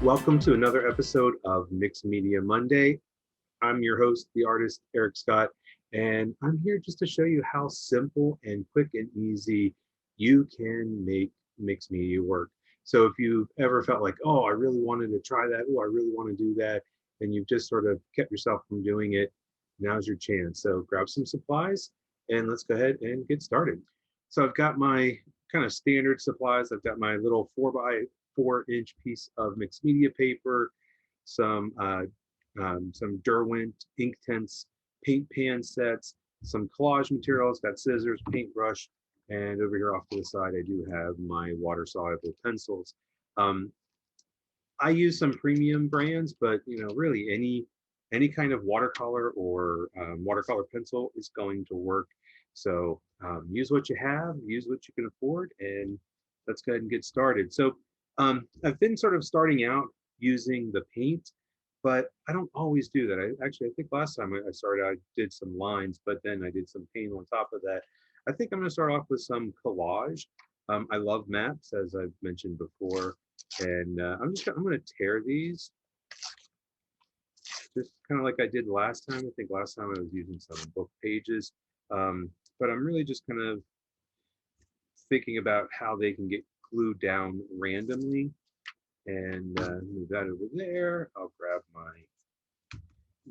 Welcome to another episode of Mixed Media Monday. I'm your host, the artist, Eric Scott, and I'm here just to show you how simple and quick and easy you can make mixed media work. So if you've ever felt like, oh, I really wanted to try that, oh, I really want to do that, and you've just sort of kept yourself from doing it, now's your chance. So grab some supplies and let's go ahead and get started. So I've got my kind of standard supplies. I've got my little 4x4-inch piece of mixed media paper, some Derwent Inktense paint pan sets, some collage materials, got scissors, paintbrush, and over here off to the side, I do have my water-soluble pencils. I use some premium brands, but really any kind of watercolor or watercolor pencil is going to work. So use what you have, use what you can afford, and let's go ahead and get started. So I've been sort of starting out using the paint, but I don't always do that. I think last time I started, I did some lines, but then I did some paint on top of that. I think I'm going to start off with some collage. I love maps, as I've mentioned before, and I'm going to tear these just kind of like I did last time. I think last time I was using some book pages, but I'm really just kind of thinking about how they can get glued down randomly, and move that over there. I'll grab my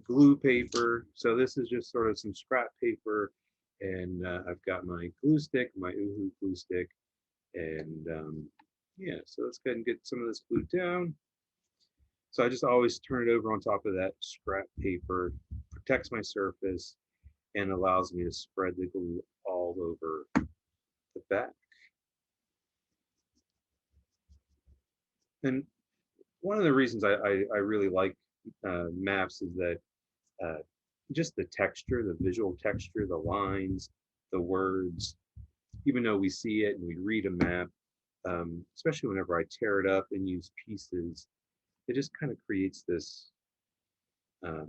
glue paper. So this is just sort of some scrap paper, and I've got my glue stick, my UHU glue stick, and yeah, so let's go ahead and get some of this glued down. So I just always turn it over on top of that scrap paper, protects my surface, and allows me to spread the glue all over the back. And one of the reasons I really like maps is that just the texture, the visual texture, the lines, the words, even though we see it and we read a map, especially whenever I tear it up and use pieces, it just kind of creates this a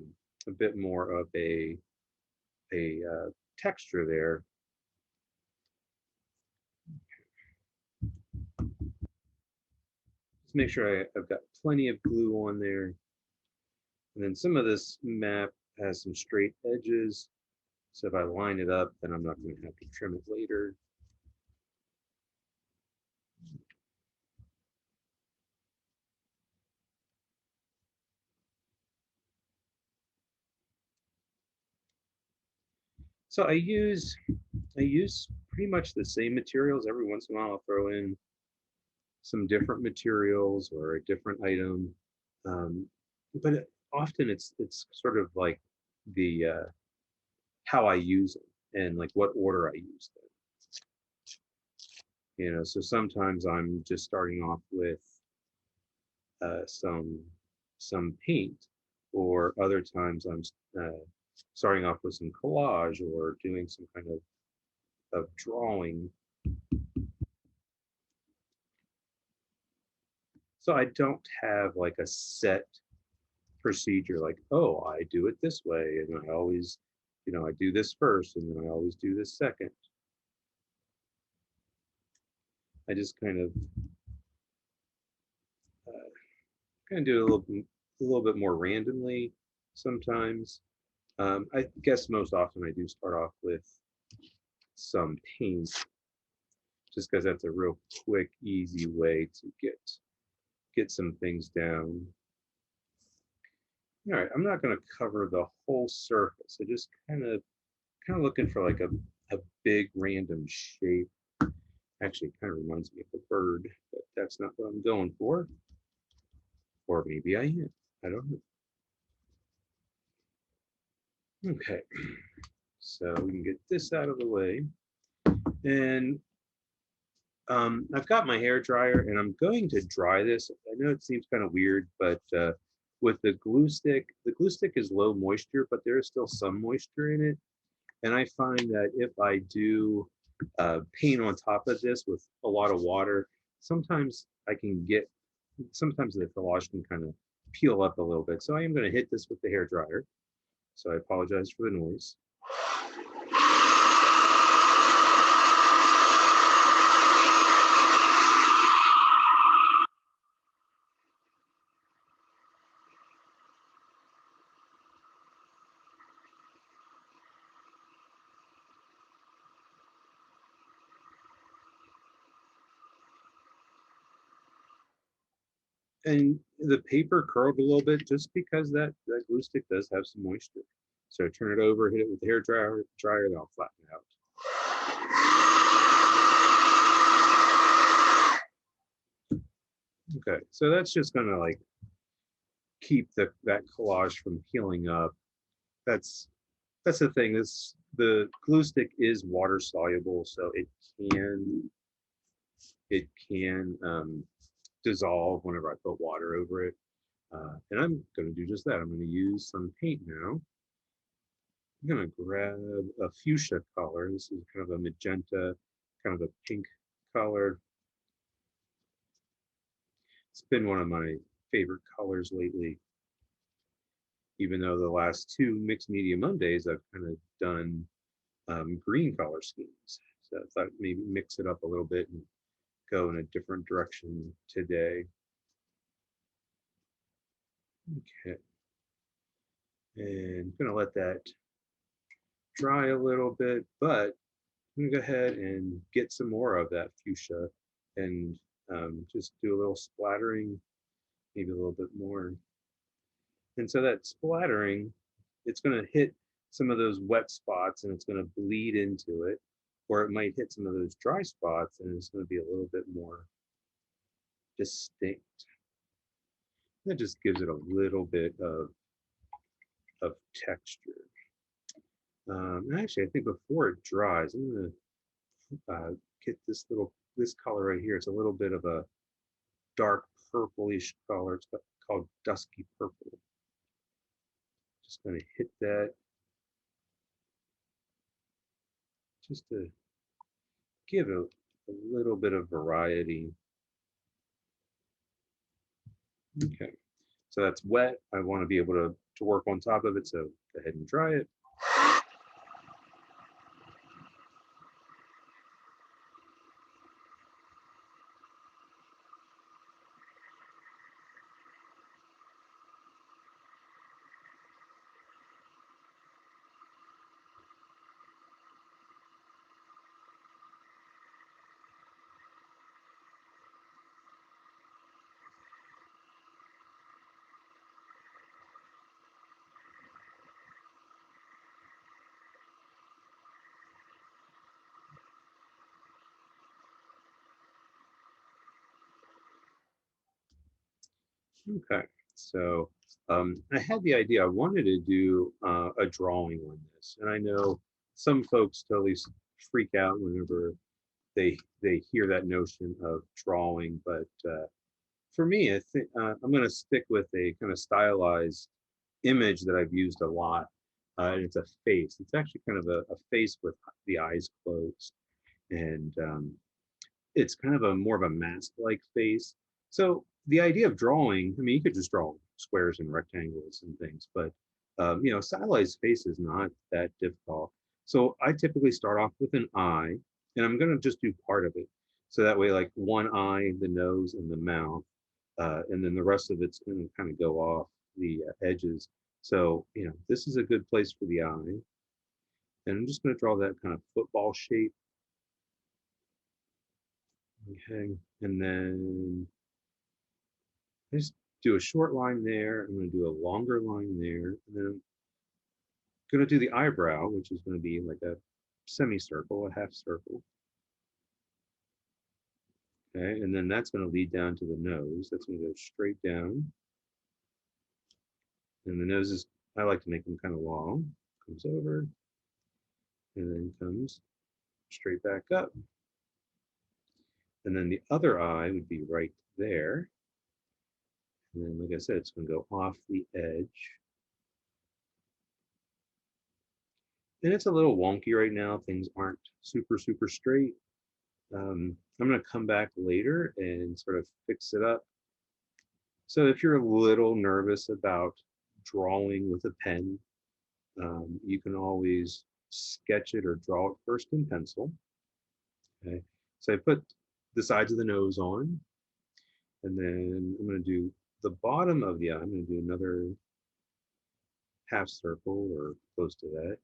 bit more of a texture there. Just make sure I've got plenty of glue on there. And then some of this map has some straight edges. So if I line it up, then I'm not going to have to trim it later. So I use pretty much the same materials. Every once in a while I'll throw in some different materials or a different item. But often it's sort of like the how I use it and like what order I use them. So sometimes I'm just starting off with some paint, or other times I'm starting off with some collage or doing some kind of drawing. So I don't have like a set procedure, like, oh, I do it this way, and I always, I do this first, and then I always do this second. I just kind of do a little bit more randomly sometimes. I guess most often I do start off with some paint, just because that's a real quick, easy way to get some things down. All right, I'm not going to cover the whole surface. I just kind of looking for like a big random shape. Actually, it kind of reminds me of a bird, but that's not what I'm going for. Or maybe I am. I don't know. Okay, so we can get this out of the way. And I've got my hair dryer, and I'm going to dry this. I know it seems kind of weird, but with the glue stick is low moisture, but there is still some moisture in it. And I find that if I do paint on top of this with a lot of water, sometimes the collage can kind of peel up a little bit. So I am going to hit this with the hair dryer. So I apologize for the noise. And the paper curled a little bit just because that glue stick does have some moisture. So turn it over, hit it with the hair dryer, that'll flatten it out. Okay, so that's just gonna like keep that collage from peeling up. That's the thing. The glue stick is water soluble, so it can dissolve whenever I put water over it. And I'm going to do just that. I'm going to use some paint now. I'm going to grab a fuchsia color. This is kind of a magenta, kind of a pink color. It's been one of my favorite colors lately, even though the last two Mixed Media Mondays I've kind of done green color schemes. So I thought maybe mix it up a little bit and go in a different direction today. Okay. And I'm going to let that dry a little bit, but I'm gonna go ahead and get some more of that fuchsia and just do a little splattering, maybe a little bit more. And so that splattering, it's gonna hit some of those wet spots and it's gonna bleed into it, or it might hit some of those dry spots and it's gonna be a little bit more distinct. That just gives it a little bit of texture. Actually, I think before it dries, I'm gonna get this color right here. It's a little bit of a dark purplish color. It's called dusky purple. Just going to hit that just to give it a little bit of variety. Okay, so that's wet. I want to be able to work on top of it, so go ahead and dry it. Okay, so I had the idea. I wanted to do a drawing on this, and I know some folks totally freak out whenever they hear that notion of drawing, but for me, I think I'm going to stick with a kind of stylized image that I've used a lot. And it's a face. It's actually kind of a face with the eyes closed, and it's kind of a more of a mask-like face. So the idea of drawing, I mean, you could just draw squares and rectangles and things, but stylized face is not that difficult. So I typically start off with an eye, and I'm going to just do part of it. So that way, like one eye, the nose, and the mouth, and then the rest of it's going to kind of go off the edges. So, this is a good place for the eye. And I'm just going to draw that kind of football shape. Okay. And then just do a short line there. I'm going to do a longer line there. And then I'm going to do the eyebrow, which is going to be like a semicircle, a half circle. Okay. And then that's going to lead down to the nose. That's going to go straight down. And the nose is, I like to make them kind of long. Comes over and then comes straight back up. And then the other eye would be right there. And then, like I said, it's going to go off the edge. And it's a little wonky right now. Things aren't super, super straight. I'm going to come back later and sort of fix it up. So if you're a little nervous about drawing with a pen, you can always sketch it or draw it first in pencil. Okay. So I put the sides of the nose on, and then I'm going to do the bottom of the eye. I'm going to do another half circle or close to that.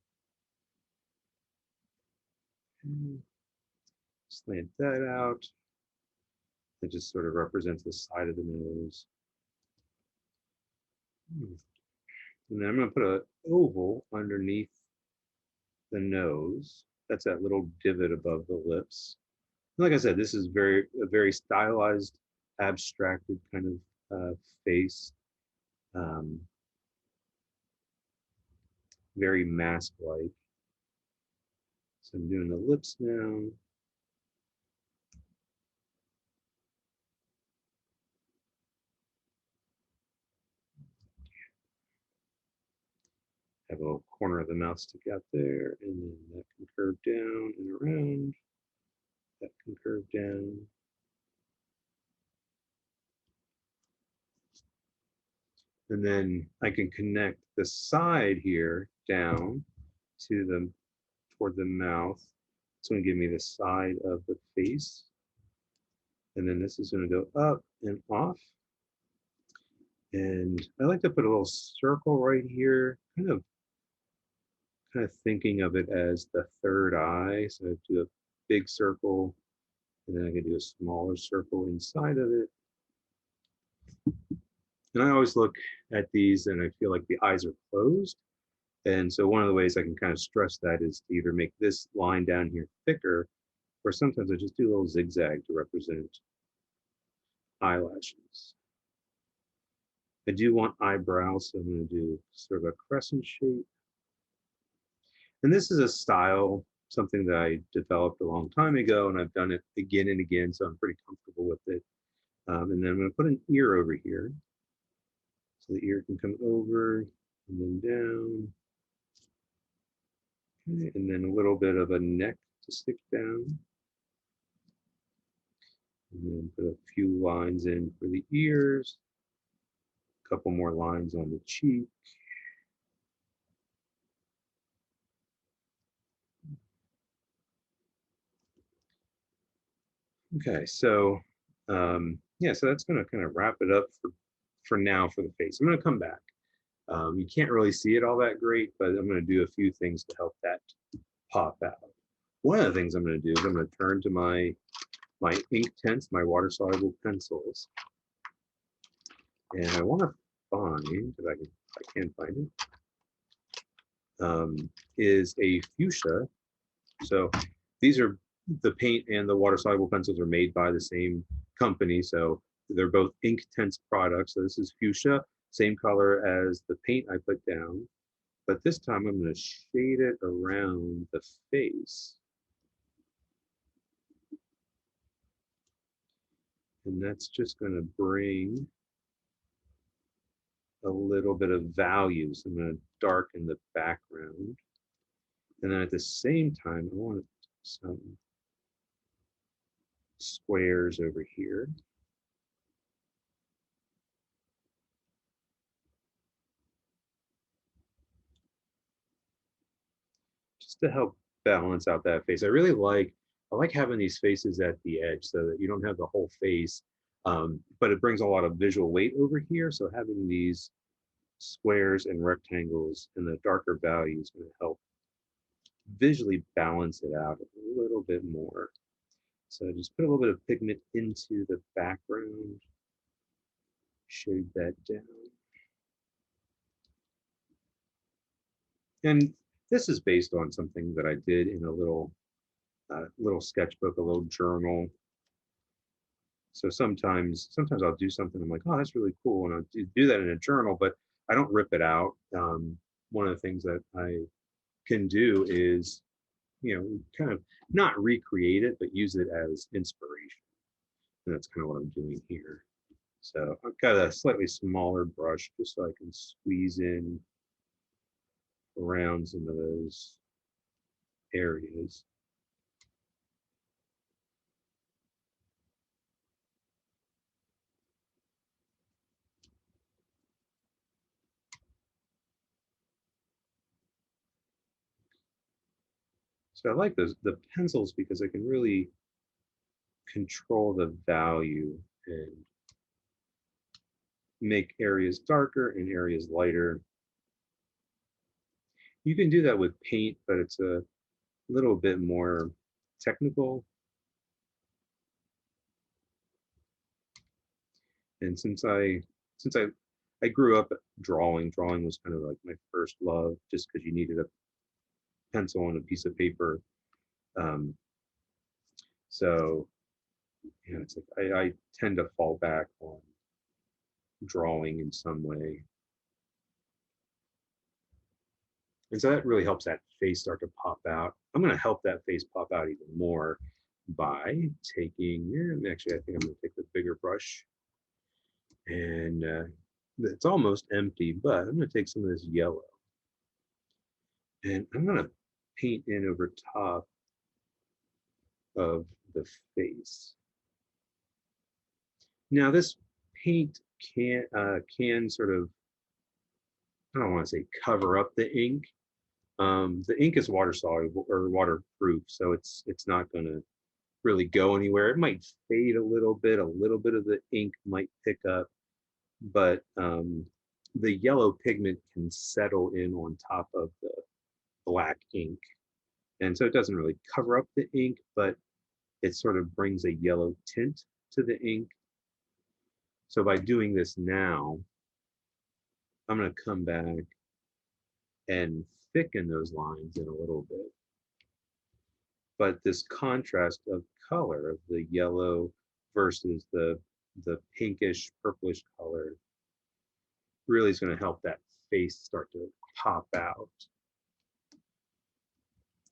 And slant that out. It just sort of represents the side of the nose. And then I'm going to put an oval underneath the nose. That's that little divot above the lips. Like I said, this is a very stylized, abstracted kind of face, um, very mask-like. So I'm doing the lips now. Have a little corner of the mouth stick out there, and then that can curve down and around. That can curve down. And then I can connect the side here down to the toward the mouth. It's going to give me the side of the face. And then this is going to go up and off. And I like to put a little circle right here, kind of thinking of it as the third eye. So I do a big circle, and then I can do a smaller circle inside of it. And I always look at these and I feel like the eyes are closed. And so one of the ways I can kind of stress that is to either make this line down here thicker, or sometimes I just do a little zigzag to represent eyelashes. I do want eyebrows, so I'm going to do sort of a crescent shape. And this is a style, something that I developed a long time ago, and I've done it again and again, so I'm pretty comfortable with it. And then I'm going to put an ear over here. So the ear can come over and then down. Okay, and then a little bit of a neck to stick down. And then put a few lines in for the ears. A couple more lines on the cheek. Okay, so yeah, so that's going to kind of wrap it up for now for the face. I'm going to come back. You can't really see it all that great, but I'm going to do a few things to help that pop out. One of the things I'm going to do is I'm going to turn to my Inktense, my water-soluble pencils, and I want to find, if I can find it, is a fuchsia. So these are the paint and the water-soluble pencils are made by the same company, so they're both Inktense products. So this is fuchsia, same color as the paint I put down, but this time I'm going to shade it around the face. And that's just going to bring a little bit of value. So I'm going to darken the background. And then at the same time, I want some squares over here. Just to help balance out that face. I like having these faces at the edge so that you don't have the whole face, but it brings a lot of visual weight over here. So having these squares and rectangles and the darker value is going to help visually balance it out a little bit more. So just put a little bit of pigment into the background, shade that down. And this is based on something that I did in a little sketchbook, a little journal. So sometimes I'll do something, I'm like, oh, that's really cool. And I'll do that in a journal, but I don't rip it out. One of the things that I can do is, kind of not recreate it, but use it as inspiration. And that's kind of what I'm doing here. So I've got a slightly smaller brush just so I can squeeze in around some of those areas. So I like the pencils because I can really control the value and make areas darker and areas lighter. You can do that with paint, but it's a little bit more technical. And since I I grew up drawing. Drawing was kind of like my first love, just because you needed a pencil and a piece of paper. Um, so it's like I tend to fall back on drawing in some way. And so that really helps that face start to pop out. I'm going to help that face pop out even more by taking, actually, I think I'm going to take the bigger brush, and it's almost empty, but I'm going to take some of this yellow and I'm going to paint in over top of the face. Now this paint can sort of, I don't want to say cover up the ink. The ink is water soluble or waterproof, so it's not going to really go anywhere. It might fade a little bit of the ink might pick up, but the yellow pigment can settle in on top of the black ink. And so it doesn't really cover up the ink, but it sort of brings a yellow tint to the ink. So by doing this now, I'm going to come back and thicken those lines in a little bit. But this contrast of color of the yellow versus the pinkish purplish color really is going to help that face start to pop out.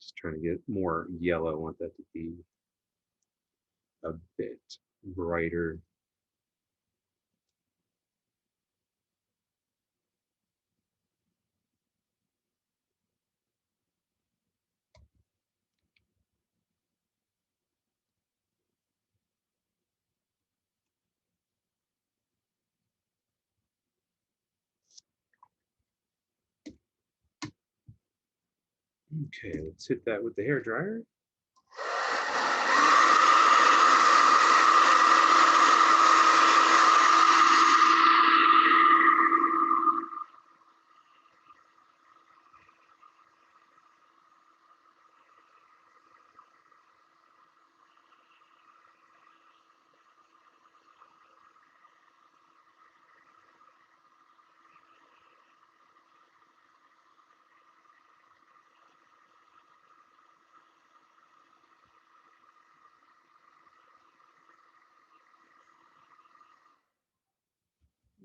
Just trying to get more yellow. I want that to be a bit brighter. Okay, let's hit that with the hair dryer.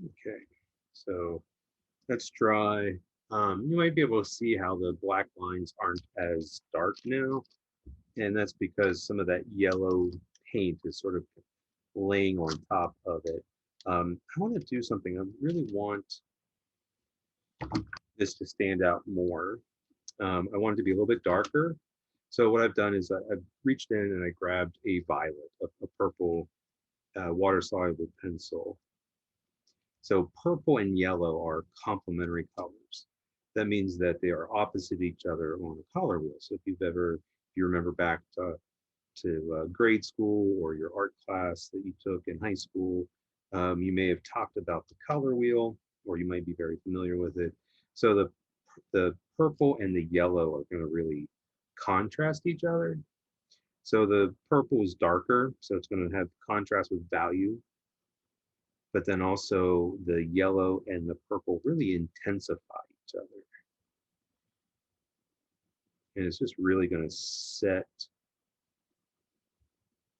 Okay, so that's dry. You might be able to see how the black lines aren't as dark now, and that's because some of that yellow paint is sort of laying on top of it. I want to do something. I really want this to stand out more. I want it to be a little bit darker. So what I've done is I've reached in and I grabbed a violet, a purple water-soluble pencil. So purple and yellow are complementary colors. That means that they are opposite each other on a color wheel. So if you remember back to grade school or your art class that you took in high school, you may have talked about the color wheel, or you might be very familiar with it. So the purple and the yellow are going to really contrast each other. So the purple is darker, so it's going to have contrast with value. But then also the yellow and the purple really intensify each other. And it's just really going to set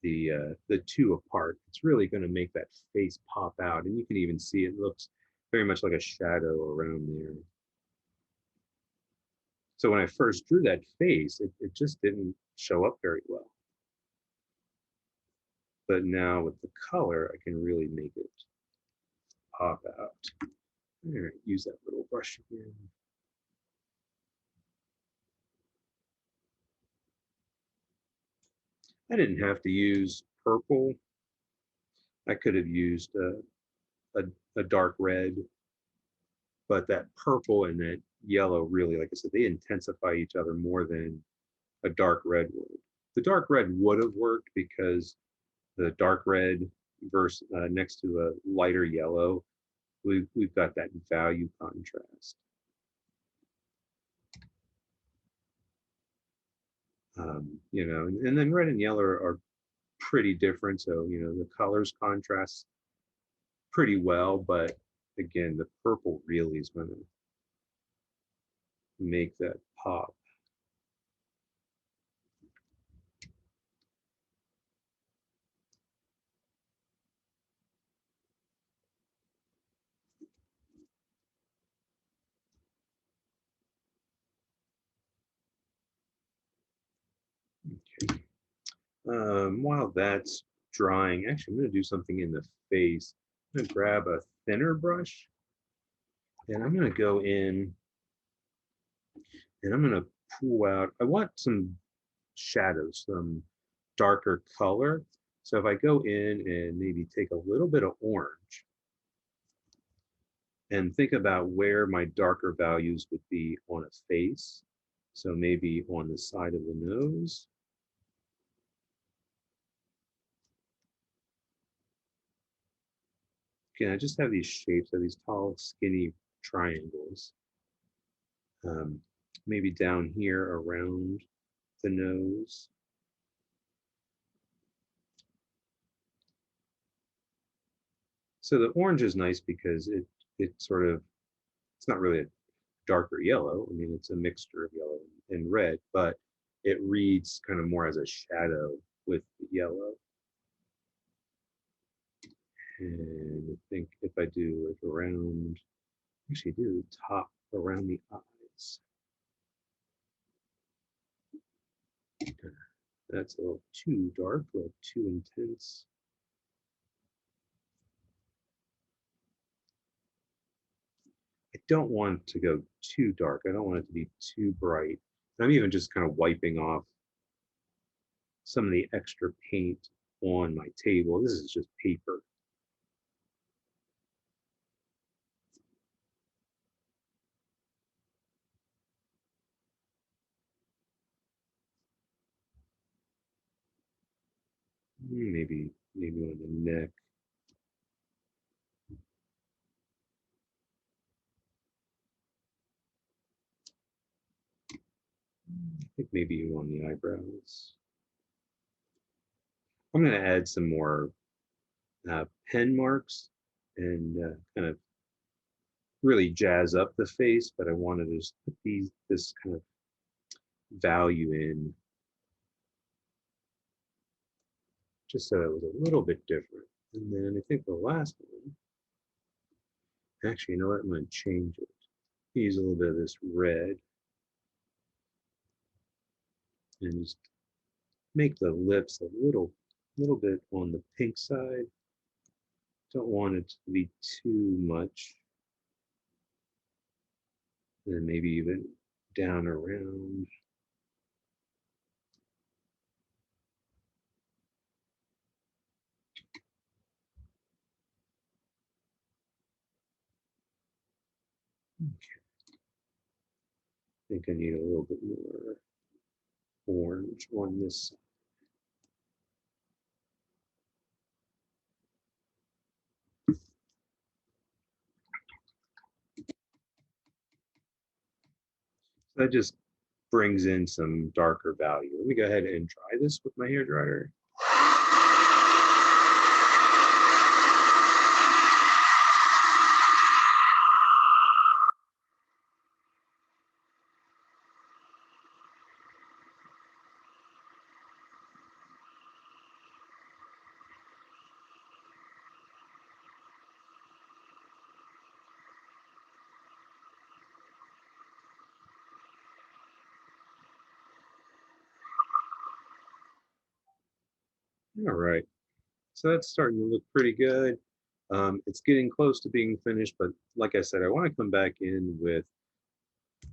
the two apart. It's really going to make that face pop out. And you can even see it looks very much like a shadow around there. So when I first drew that face, it just didn't show up very well. But now with the color, I can really make it pop out. All right, use that little brush again. I didn't have to use purple. I could have used a dark red, but that purple and that yellow really, like I said, they intensify each other more than a dark red would. The dark red would have worked because the dark red versus next to a lighter yellow, we've got that value contrast. And then red and yellow are pretty different. So, the colors contrast pretty well, but again, the purple really is going to make that pop. Okay. While that's drying, actually, I'm going to do something in the face. I'm going to grab a thinner brush, and I'm going to go in, and I'm going to pull out. I want some shadows, some darker color. So if I go in and maybe take a little bit of orange and think about where my darker values would be on a face. So maybe on the side of the nose. Again, I just have these shapes of these tall, skinny triangles. Maybe down here around the nose. So the orange is nice because it sort of, it's not really a darker yellow. I mean, it's a mixture of yellow and red, but it reads kind of more as a shadow with the yellow. And I think if I do like around, actually do the top around the eyes. That's a little too dark, a little too intense. I don't want to go too dark. I don't want it to be too bright. I'm even just kind of wiping off some of the extra paint on my table. This is just paper. Maybe on the neck. I think maybe on the eyebrows. I'm going to add some more pen marks and kind of really jazz up the face, but I wanted to just put this kind of value in just so it was a little bit different. And then I think the last one, actually, you know what? I'm going to change it. Use a little bit of this red and just make the lips a little bit on the pink side. Don't want it to be too much. And then maybe even down around. Okay. I think I need a little bit more orange on this side. So that just brings in some darker value. Let me go ahead and dry this with my hair dryer. All right, so that's starting to look pretty good. It's getting close to being finished, but like I said, I want to come back in with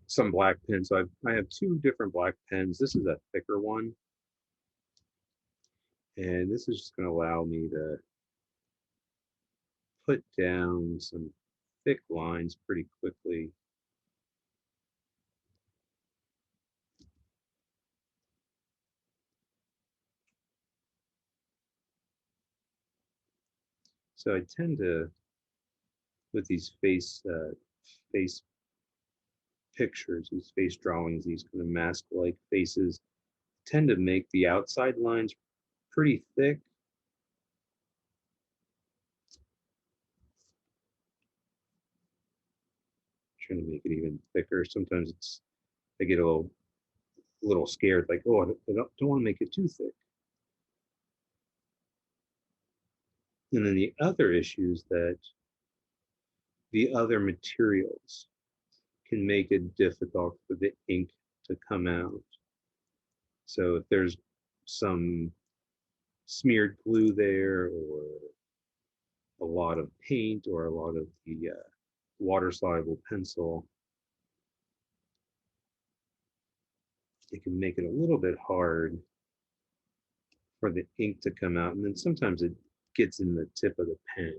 some black pen. So I have two different black pens. This is a thicker one, and this is just going to allow me to put down some thick lines pretty quickly. So I tend to, with these face pictures, these face drawings, these kind of mask-like faces, tend to make the outside lines pretty thick. trying to make it even thicker. Sometimes I get a little scared, like, oh, I don't want to make it too thick. And then the other issue is that the other materials can make it difficult for the ink to come out. So if there's some smeared glue there, or a lot of paint, or a lot of the water-soluble pencil, it can make it a little bit hard for the ink to come out. And then sometimes it gets in the tip of the pen.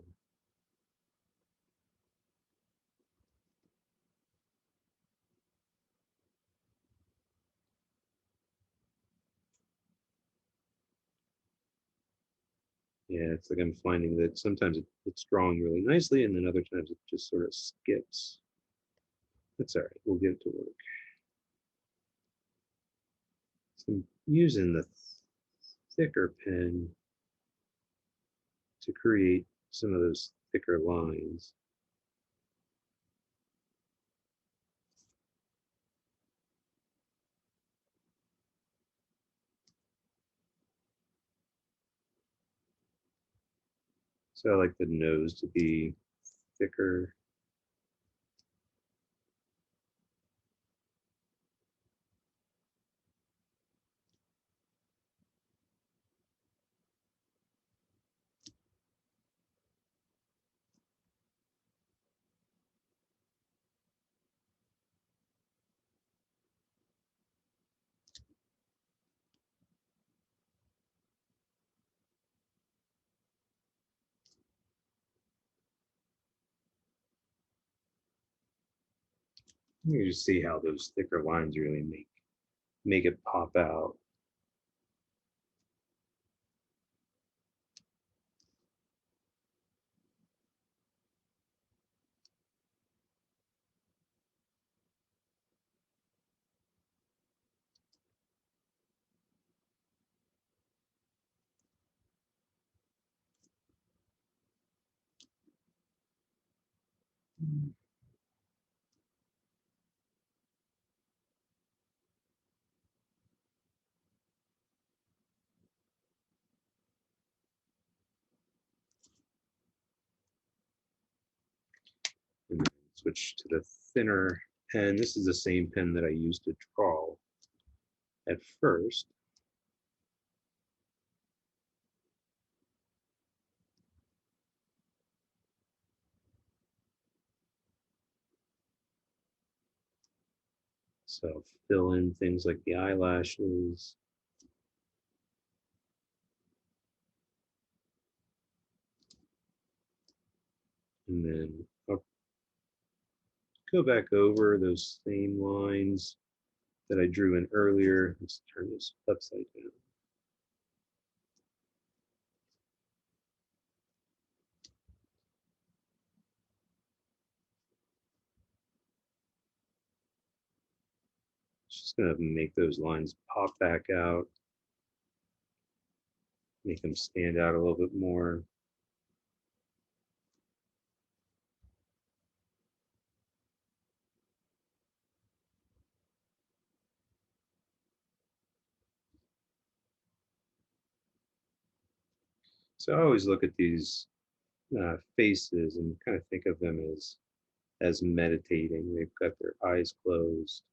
Yeah, it's like I'm finding that sometimes it's drawing really nicely, and then other times it just sort of skips. That's all right, we'll get it to work. So I'm using the thicker pen to create some of those thicker lines. So I like the nose to be thicker. You just see how those thicker lines really make it pop out. And then switch to the thinner pen. This is the same pen that I used to draw at first. So fill in things like the eyelashes. And then I'll go back over those same lines that I drew in earlier. Let's turn this upside down. Just gonna make those lines pop back out, make them stand out a little bit more. So I always look at these faces and kind of think of them as meditating. They've got their eyes closed.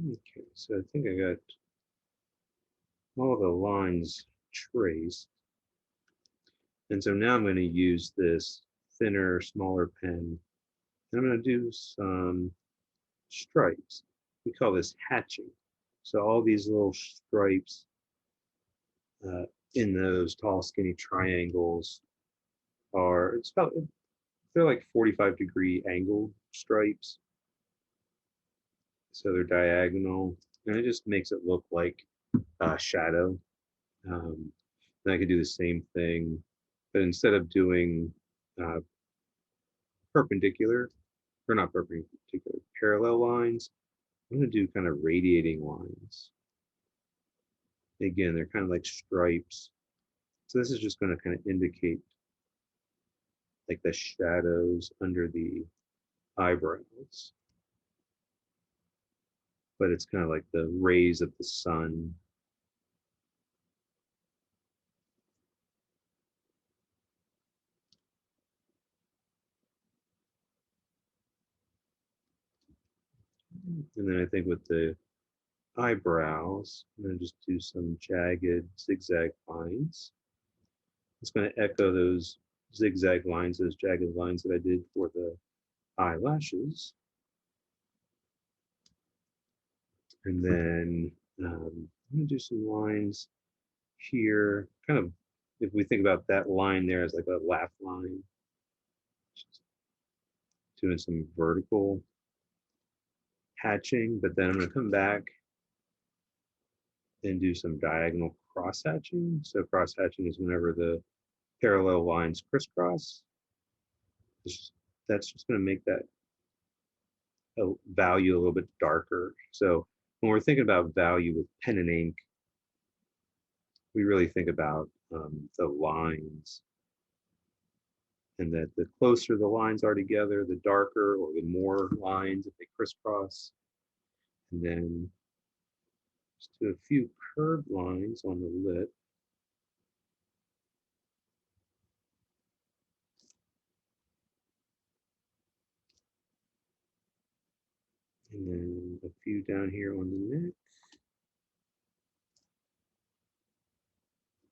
Okay, so I think I got all the lines traced. And so now I'm going to use this thinner, smaller pen. And I'm going to do some stripes. We call this hatching. So all these little stripes uh, in those tall, skinny triangles they're like 45-degree angle stripes. So they're diagonal, and it just makes it look like a shadow. And I could do the same thing, but instead of doing perpendicular, or not perpendicular, parallel lines. I'm going to do kind of radiating lines. Again, they're kind of like stripes. So this is just going to kind of indicate like the shadows under the eyebrows. But it's kind of like the rays of the sun. And then I think with the eyebrows, I'm going to just do some jagged zigzag lines. It's going to echo those zigzag lines, those jagged lines that I did for the eyelashes. And then I'm going to do some lines here, kind of, if we think about that line there as like a laugh line, just doing some vertical hatching, but then I'm going to come back and do some diagonal cross hatching. So cross hatching is whenever the parallel lines crisscross. That's just going to make that value a little bit darker. So when we're thinking about value with pen and ink, we really think about the lines, and that the closer the lines are together, the darker, or the more lines if they crisscross. And then just do a few curved lines on the lip. And then a few down here on the neck.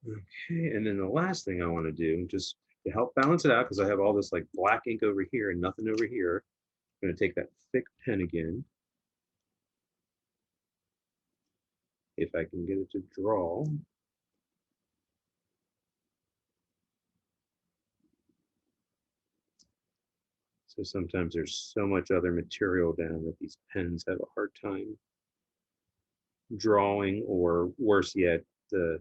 Okay, and then the last thing I want to do, just to help balance it out, because I have all this like black ink over here and nothing over here, I'm going to take that thick pen again, if I can get it to draw. So sometimes there's so much other material down that these pens have a hard time drawing, or worse yet, the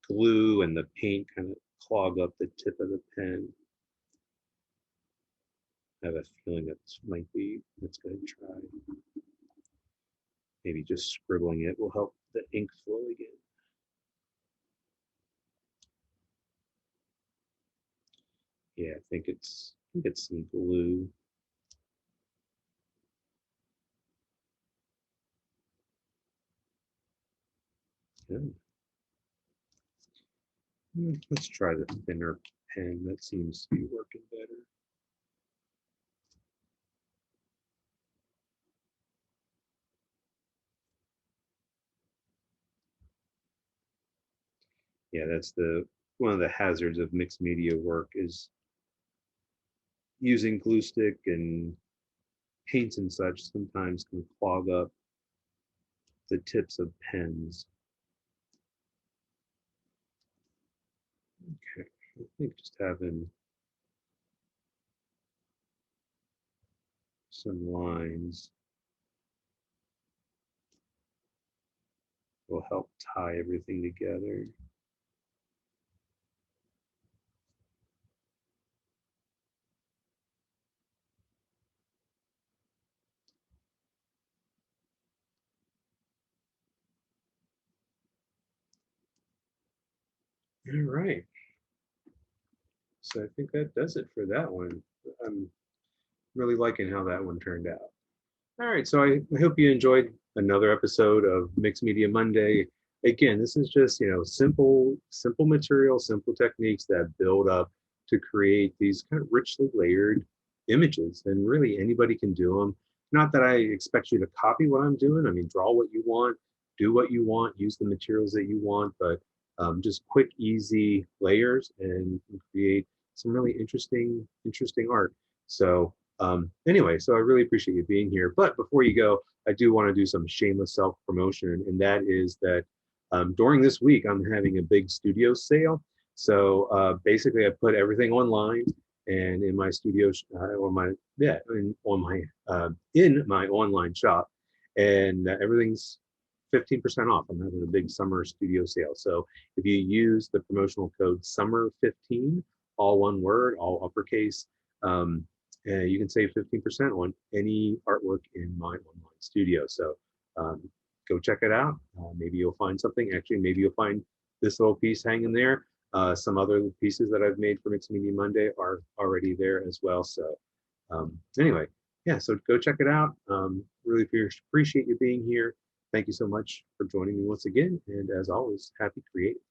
glue and the paint kind of clog up the tip of the pen. I have a feeling that this might be, let's go ahead and try. Maybe just scribbling it will help the ink flow again. Yeah, I think it's some glue. Yeah. Let's try the thinner pen. That seems to be working better. Yeah, that's one of the hazards of mixed media work, is using glue stick and paints and such sometimes can clog up the tips of pens. Okay, I think just having some lines will help tie everything together. All right. So I think that does it for that one. I'm really liking how that one turned out. All right, so I hope you enjoyed another episode of Mixed Media Monday. Again, this is just, simple material, simple techniques that build up to create these kind of richly layered images, and really anybody can do them. Not that I expect you to copy what I'm doing. I mean, draw what you want, do what you want, use the materials that you want, but just quick, easy layers, and you can create some really interesting art. So anyway, so I really appreciate you being here. But before you go, I do want to do some shameless self-promotion, and that is that during this week, I'm having a big studio sale. So basically, I put everything online, and in my studio, in my online shop, and everything's 15% off. I'm having a big summer studio sale. So if you use the promotional code SUMMER15, all one word, all uppercase, you can save 15% on any artwork in my online studio. So go check it out. Maybe you'll find something. Actually, maybe you'll find this little piece hanging there. Some other pieces that I've made for Mixed Media Monday are already there as well. So anyway, yeah, so go check it out. Really appreciate you being here. Thank you so much for joining me once again. And as always, happy creating.